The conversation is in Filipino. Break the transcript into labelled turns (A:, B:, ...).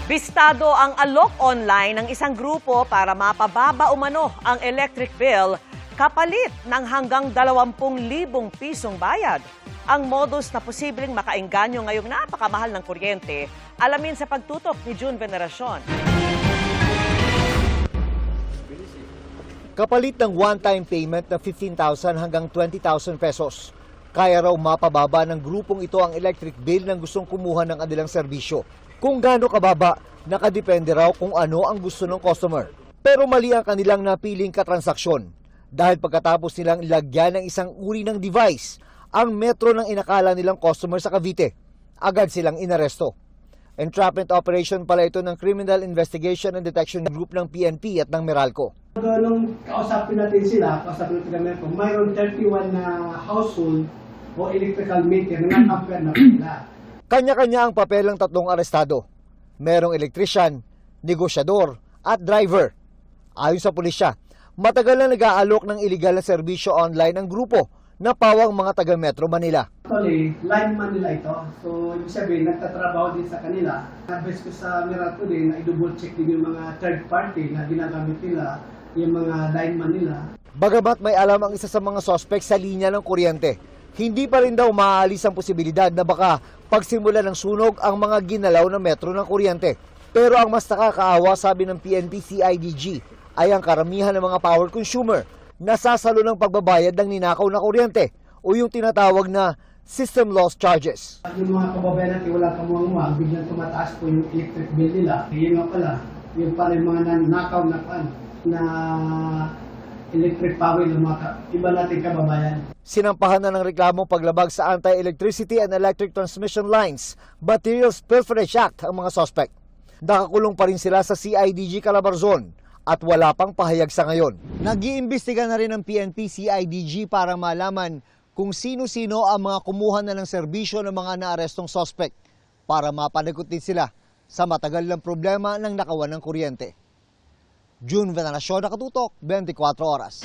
A: Bistado ang alok online ng isang grupo para mapababa umano ang electric bill kapalit ng hanggang 20,000 pisong bayad. Ang modus na posibleng makaengganyo ngayong napakamahal ng kuryente, alamin sa pagtutok ni June Veneracion.
B: Kapalit ng one-time payment na 15,000 hanggang 20,000 pesos. Kaya raw mapababa ng grupong ito ang electric bill ng gustong kumuha ng kanilang serbisyo. Kung gaano kababa, nakadepende raw kung ano ang gusto ng customer. Pero mali ang kanilang napiling katransaksyon. Dahil pagkatapos nilang ilagyan ng isang uri ng device, ang metro ng inakala nilang customer sa Cavite, agad silang inaresto. Entrapment operation pala ito ng Criminal Investigation and Detection Group ng PNP at ng Meralco.
C: Nung kausapin natin sila, kung mayroon 31 na household o electrical meter na nakampir na sila.
B: Kanya-kanya ang papel ng tatlong arestado. Merong elektrisyan, negosyador at driver. Ayon sa pulisya, matagal na nag-aalok ng iligal na serbisyo online ng grupo na pawang mga taga Metro Manila.
C: Actually, lineman nila ito. So, ibig sabihin, nagtatrabaho din sa kanila. Nabes ko sa Meralco din na i-double check din yung mga third party na ginagamit nila, yung mga lineman nila.
B: Bagamat may alam ang isa sa mga suspect sa linya ng kuryente, hindi pa rin daw maaalis ang posibilidad na baka pagsimula ng sunog ang mga ginalaw ng metro ng kuryente. Pero ang mas nakakaawa, sabi ng PNP CIDG, ay ang karamihan ng mga power consumer na sasalo ng pagbabayad ng ninakaw na kuryente o yung tinatawag na system loss charges.
C: Yung mga kababayan natin walang kamuang-muang, biglang tumataas po yung electric bill nila. Yun nga pala, yung pala yung mga nanakaw na electric power ng mga iba nating kababayan.
B: Sinampahan na ng reklamo paglabag sa Anti-Electricity and Electric Transmission Lines Materials Pilferage Act ang mga suspect. Nakakulong pa rin sila sa CIDG Calabarzon at wala pang pahayag sa ngayon. Nag-iimbestiga na rin ng PNP CIDG para malaman kung sino-sino ang mga kumuha na ng serbisyo ng mga naarestong suspect para mapanagot din sila sa matagal ng problema ng nakawan ng kuryente. June Veneracion, Nakatutok, 24 Oras.